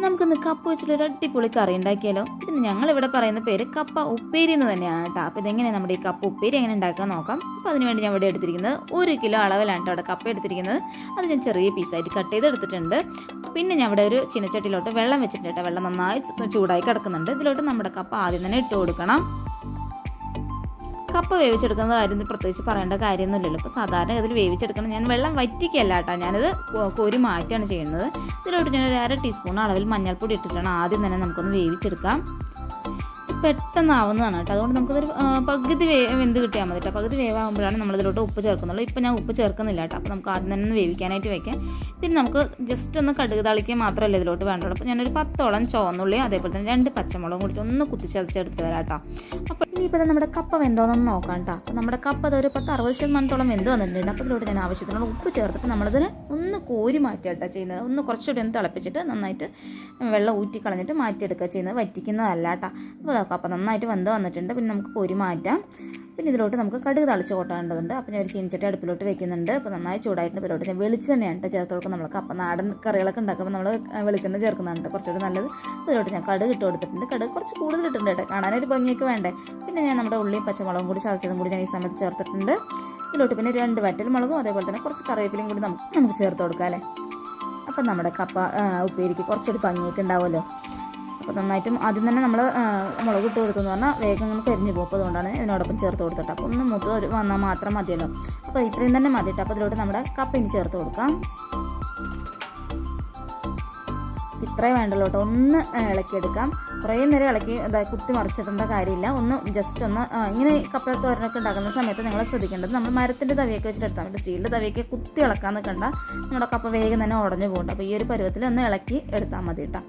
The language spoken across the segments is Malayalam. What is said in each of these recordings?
നമുക്കിന്ന് കപ്പ വെച്ചിട്ടൊരു അടിപൊളി കറി ഉണ്ടാക്കിയാലോ. ഇതിന് ഞങ്ങളിവിടെ പറയുന്ന പേര് കപ്പ ഉപ്പേരി എന്ന് തന്നെയാണ് കേട്ടോ. അപ്പോൾ ഇതെങ്ങനെയാണ് നമ്മുടെ ഈ കപ്പ ഉപ്പേരി എങ്ങനെ ഉണ്ടാക്കാൻ നോക്കാം. അപ്പോൾ അതിനുവേണ്ടി ഞാൻ ഇവിടെ എടുത്തിരിക്കുന്നത് 1 കിലോ അളവിലാണ് കേട്ടോ അവിടെ കപ്പ എടുത്തിരിക്കുന്നത്. അത് ഞാൻ ചെറിയ പീസായിട്ട് കട്ട് ചെയ്ത് എടുത്തിട്ടുണ്ട്. പിന്നെ ഞാൻ ഇവിടെ ഒരു ചീനച്ചട്ടിയിലോട്ട് വെള്ളം വെച്ചിട്ടുണ്ട് കേട്ടോ. വെള്ളം നന്നായി ചൂടായി കിടക്കുന്നുണ്ട്. ഇതിലോട്ട് നമ്മുടെ കപ്പ ആദ്യം തന്നെ ഇട്ട് കൊടുക്കണം. കപ്പ വേവിച്ചെടുക്കുന്ന കാര്യം പ്രത്യേകിച്ച് പറയേണ്ട കാര്യമൊന്നുമില്ലല്ലോ. ഇപ്പോൾ സാധാരണ ഇതിൽ വേവിച്ചെടുക്കണം. ഞാൻ വെള്ളം വറ്റിക്കല്ല കേട്ടോ, ഞാനിത് കോരി മാറ്റാണ് ചെയ്യുന്നത്. ഇതിലോട്ട് ഞാൻ ഒരു 1/2 ടീസ്പൂൺ അളവിൽ മഞ്ഞൾപ്പൊടി ഇട്ടിട്ടാണ് ആദ്യം തന്നെ നമുക്കൊന്ന് വേവിച്ചെടുക്കാം. പെട്ടെന്നാവുന്നതാണ് കേട്ടോ. അതുകൊണ്ട് നമുക്കതൊരു പകുതി വെന്ത് കിട്ടിയാൽ മതി കേട്ടോ. പകുതി വേവാകുമ്പോഴാണ് നമ്മളിതിലോട്ട് ഉപ്പ് ചേർക്കുന്നുള്ളൂ. ഇപ്പോൾ ഞാൻ ഉപ്പ് ചേർക്കുന്നില്ല കേട്ടോ. അപ്പോൾ നമുക്ക് ആദ്യം തന്നെ ഒന്ന് വേവിക്കാനായിട്ട് വെക്കാം. ഇതിന് നമുക്ക് ജസ്റ്റ് ഒന്ന് കടുക് താളിക്കുക മാത്രമല്ല ഇതിലോട്ട് വേണ്ടുള്ളൂ. അപ്പോൾ ഞാനൊരു 10ഓളം ചുവന്നുള്ളി അതേപോലെ തന്നെ 2 പച്ചമുളകും കൂടി ഒന്ന് കുത്തിച്ചതച്ചെടുത്ത് വരാം കേട്ടോ. അപ്പോൾ ഇനിയിപ്പോൾ നമ്മുടെ കപ്പ വെന്തോന്നൊന്ന് നോക്കാം കേട്ടോ. അപ്പോൾ നമ്മുടെ കപ്പ അതൊരു 60% വെന്ത് വന്നിട്ടുണ്ട്. അപ്പോൾ ഇതിലോട്ട് ഞാൻ ആവശ്യത്തിനുള്ള ഉപ്പ് ചേർത്തിട്ട് നമ്മളിതിന് ഒന്ന് കോരി മാറ്റുക കേട്ടോ ചെയ്യുന്നത്. ഒന്ന് കുറച്ചുകൂടി ഒന്ന് തിളപ്പിച്ചിട്ട് നന്നായിട്ട് വെള്ളം ഊറ്റി കളഞ്ഞിട്ട് മാറ്റിയെടുക്കുക ചെയ്യുന്നത്, വറ്റിക്കുന്നതല്ല കേട്ടോ. അപ്പോൾ കപ്പ നന്നായിട്ട് വെന്ത് വന്നിട്ടുണ്ട്. പിന്നെ നമുക്ക് കോരി മാറ്റാം. പിന്നെ ഇതിലോട്ട് നമുക്ക് കടുക് തളിച്ച് കൊട്ടേണ്ടതുണ്ട്. അപ്പോൾ ഞാൻ ഒരു ചീനച്ചട്ടി അടുപ്പിലോട്ട് വെക്കുന്നുണ്ട്. അപ്പോൾ നന്നായി ചൂടായിട്ട് ഇതിലോട്ട് ഞാൻ വെളിച്ചെണ്ണയാണ് ചേർത്ത് കൊടുക്കും. നമ്മൾ കപ്പ നാടൻ കറികളൊക്കെ ഉണ്ടാക്കുമ്പോൾ നമ്മൾ വെളിച്ചെണ്ണ ചേർക്കുന്നുണ്ട് കുറച്ചുകൂടി നല്ലത്. ഇതിലോട്ട് ഞാൻ കടുക് ഇട്ട് കൊടുത്തിട്ടുണ്ട്. കടുക് കുറച്ച് കൂടുതൽ ഇട്ടിട്ടുണ്ട് കേട്ടോ, കാണാനൊരു ഭംഗിയൊക്കെ വേണ്ടേ. പിന്നെ ഞാൻ നമ്മുടെ ഉള്ളിയും പച്ചമുളകും കൂടി ചതച്ചതും കൂടി ഞാൻ ഈ സമയത്ത് ചേർത്തിട്ടുണ്ട്. ഇതിലോട്ട് പിന്നെ 2 വറ്റൽ മുളകും അതേപോലെ തന്നെ കുറച്ച് കറിവേപ്പിലയും കൂടി നമുക്ക് ചേർത്ത് കൊടുക്കാം അല്ലേ. അപ്പം നമ്മുടെ കപ്പ ഉപ്പേരിക്ക് കുറച്ചൊരു ഭംഗിയൊക്കെ ഉണ്ടാവുമല്ലോ. അപ്പോൾ നന്നായിട്ടും ആദ്യം തന്നെ നമ്മൾ മുളക് ഇട്ട് കൊടുത്തെന്ന് പറഞ്ഞാൽ വേഗം നമുക്ക് കരിഞ്ഞു പോകും. അപ്പോൾ അതുകൊണ്ടാണ് ഇതിനോടൊപ്പം ചേർത്ത് കൊടുത്തിട്ട്. അപ്പോൾ ഒന്ന് മൂത്ത് വന്നാൽ മാത്രം മതിയല്ലോ. അപ്പോൾ ഇത്രയും തന്നെ മതിയിട്ട്. അപ്പോൾ ഇതിലോട്ട് നമ്മുടെ കപ്പ ഇനി ചേർത്ത് കൊടുക്കാം. ഇത്രയും വേണ്ടല്ലോ കേട്ടോ. ഒന്ന് ഇളക്കിയെടുക്കാം. കുറേ നേരം ഇളക്കി കുത്തി മറിച്ചിടേണ്ട കാര്യമില്ല. ഒന്ന് ജസ്റ്റ് ഒന്ന് ഇങ്ങനെ കപ്പ തോരനൊക്കെ ഉണ്ടാക്കുന്ന സമയത്ത് നിങ്ങൾ ശ്രദ്ധിക്കേണ്ടത് നമ്മൾ മരത്തിൻ്റെ തവിയൊക്കെ വെച്ചിട്ട് എടുത്താൽ മതി. സ്റ്റീലിൻ്റെ തവിയൊക്കെ കുത്തി ഇളക്കാന്ന് കണ്ട നമ്മുടെ കപ്പ വേഗം തന്നെ ഉടഞ്ഞു പോകുന്നുണ്ട്. അപ്പോൾ ഈ ഒരു പരുവത്തിൽ ഒന്ന് ഇളക്കി എടുത്താൽ മതി കേട്ടോ.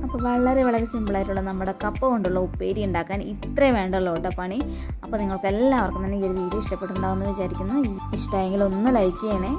അപ്പോൾ വളരെ വളരെ സിമ്പിളായിട്ടുള്ള നമ്മുടെ കപ്പ കൊണ്ടുള്ള ഉപ്പേരി ഉണ്ടാക്കാൻ ഇത്രേ വേണ്ടല്ലോ കേട്ടോ പണി. അപ്പോൾ നിങ്ങൾക്ക് എല്ലാവർക്കും തന്നെ ഈ ഒരു വീഡിയോ ഇഷ്ടപ്പെട്ടുണ്ടാവുമെന്ന് വിചാരിക്കുന്നു. ഇഷ്ടമായെങ്കിൽ ഒന്ന് ലൈക്ക് ചെയ്യണേ.